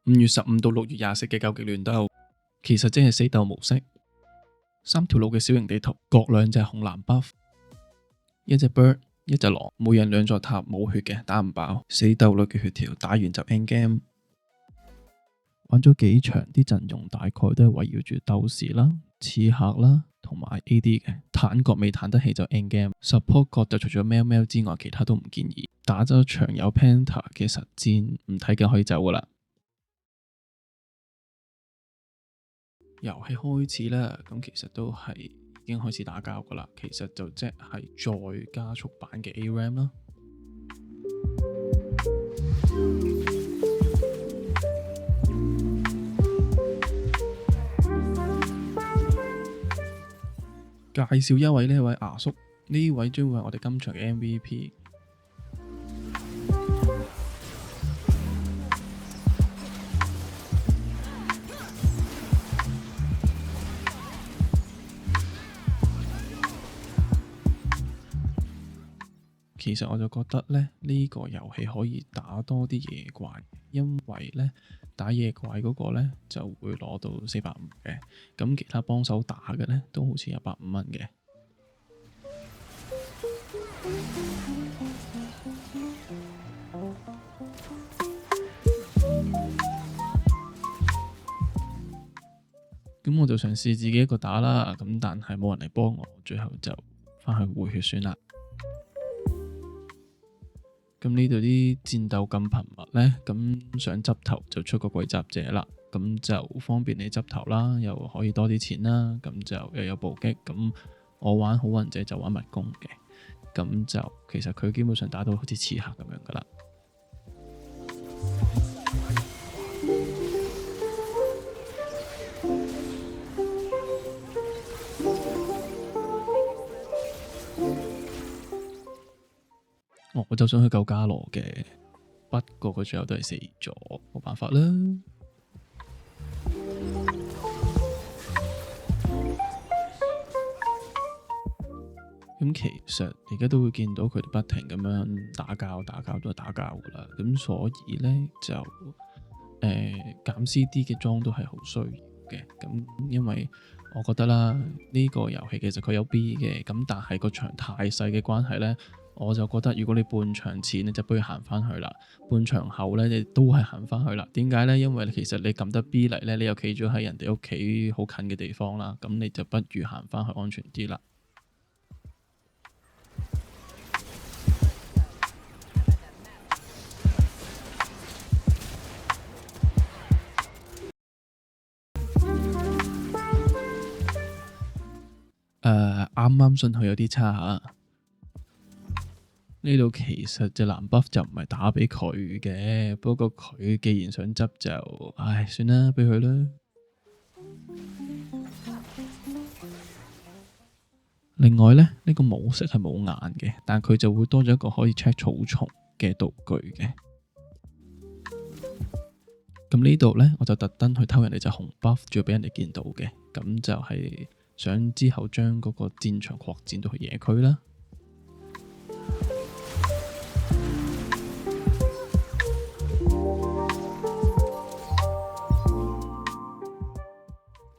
5月15到6月24嘅究極亂鬥，其實即係死鬥模式。3條路嘅小型地圖，各2隻紅藍 buff， 一隻 bird， 一隻狼，每人2座塔，冇血嘅，打唔爆。死鬥類嘅血條，打完就 end game。玩咗幾場，啲陣容大概都係圍繞住鬥士啦、刺客啦同埋 AD 嘅。坦角未坦得起就 end game。support 角就除咗喵喵之外，其他都唔建議。打咗場有 Penta 嘅實戰，唔睇嘅可以走噶啦。遊戲開始啦，咁其實都係已經開始打交噶啦。其實就即係再加速版嘅 ARAM 啦。介紹一位呢位牙叔，呢位將會係我哋今場嘅 MVP。其實我就覺得咧，呢個遊戲可以打多啲野怪，因為咧打野怪嗰個咧就會攞到450嘅，咁其他幫手打嘅咧都好似150蚊嘅。咁我就嘗試自己一個打啦，咁但係冇人嚟幫我，最後就返去回血算啦。咁呢度啲戰鬥咁頻密呢，咁想執頭就出個鬼襲者啦，咁就方便你執頭啦，又可以多啲錢啦，咁就又有暴擊。咁我玩好運者就玩密攻嘅，咁就其實佢基本上打到好似刺客咁樣噶啦。我就想去救加羅嘅，不過佢最後都係死咗，冇辦法啦。咁其實而家都會見到佢哋不停咁樣打交都係打交噶啦，咁所以呢，就減 CD 嘅裝都係好需要嘅。咁因為我覺得啦，呢個遊戲其實佢有 B 嘅，咁但係個場太細嘅關係呢，我就覺得如果你半場前你就不如行翻去啦，半場後呢，你都係行翻去啦。點解呢？因為其實你撳得 B 嚟呢，你又企咗喺人哋屋企好近嘅地方啦，咁你就不如行翻去安全啲啦。啱啱信號有啲差吓。呢度其實隻藍 buff 就唔係打俾佢嘅，不過佢既然想執就，唉，算啦，俾佢啦。另外呢，呢個模式係冇眼嘅，但佢就會多咗一個可以 check 草叢嘅道具嘅。咁呢度呢，我就特登去偷人哋隻紅 buff，仲要俾人哋見到嘅，咁就係想之後將嗰個戰場擴展到去野區啦。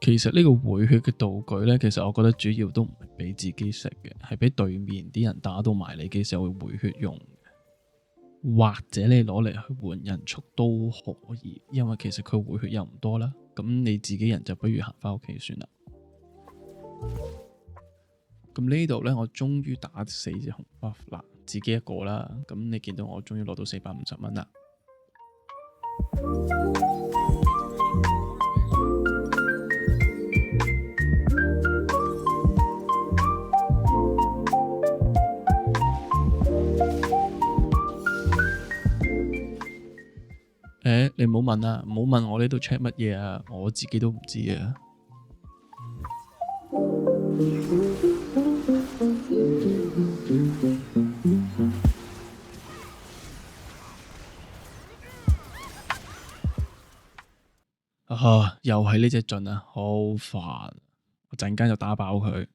其實呢個回血嘅道具呢，其實我覺得主要都唔係俾自己食嘅，係俾對面啲人打到埋你嘅時候會回血用嘅，或者你攞嚟去換人畜都可以，因為其實佢回血又唔多啦，咁你自己人就不如行返屋企算啦。咁呢度呢，我終於打4隻紅 buff 啦，自己一個啦，咁你見到我終於攞到450蚊啦。你唔好問啊，唔好問我呢度 check 乜嘢啊，我自己都唔知啊。又係呢隻盡啊，好煩，我陣間就打爆佢。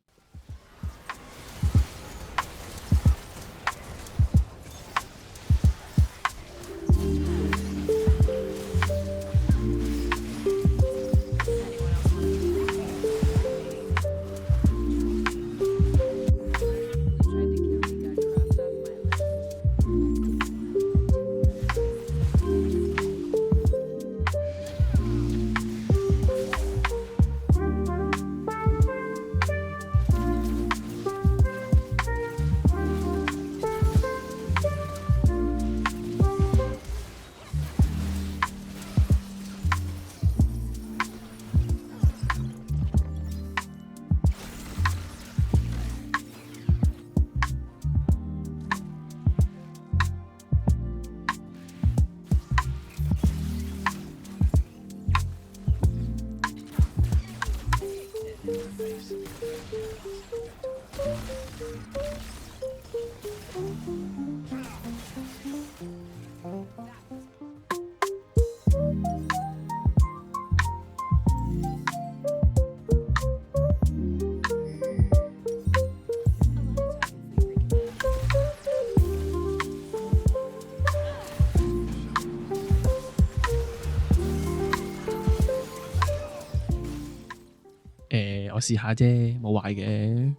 我試下啫，冇壞嘅。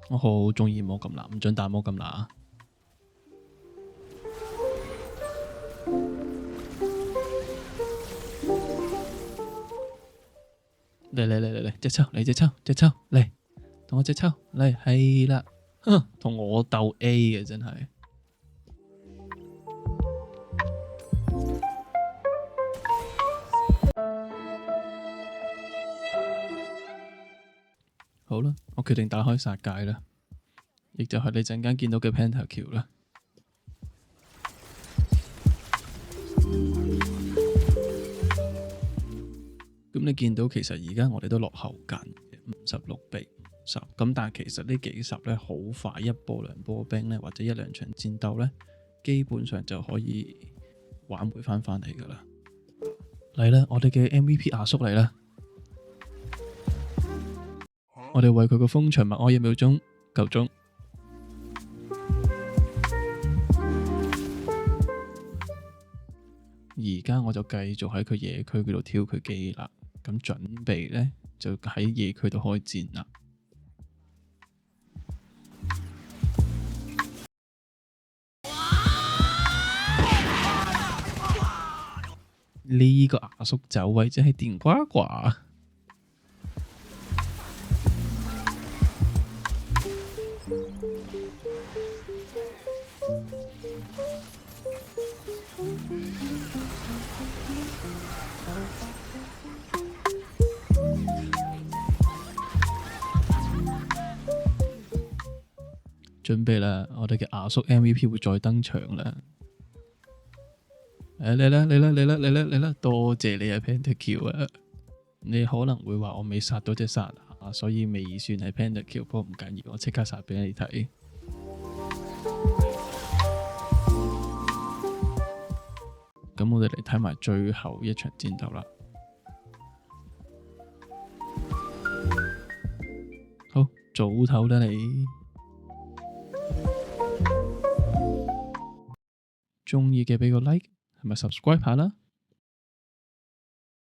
我好鍾意魔咁拿，唔准打魔咁拿。嚟，隻抽嚟，隻抽嚟，同我隻抽嚟，係啦，同我鬥 A 嘅真係。好啦，我決定打開殺界啦，亦就係你陣間見到嘅 Pentakill 啦。咁你見到其實而家我哋都落後緊56-10，咁但係其實呢幾十呢，好快一波兩波兵呢，或者一兩場戰鬥呢，基本上就可以挽回翻嚟噶啦。嚟啦，我哋嘅 MVP 阿叔嚟啦！我哋為佢個風場默哀1秒鐘，夠鐘。而家我就繼續喺佢野區嗰度挑佢機啦，咁準備呢，就喺野區度開戰啦。呢個阿叔走位真係電呱呱。準備啦，我哋嘅阿叔 MVP 會再登場啦！嚟啦！多謝你啊 Pentakill 啊！你可能會話我未殺到隻殺下，所以未算係 Pentakill，不過唔緊要，我即刻殺俾你睇。咁我哋嚟睇埋最後一場戰鬥啦。好，早唞啦你。鍾意嘅畀個 like，係咪 subscribe 下啦？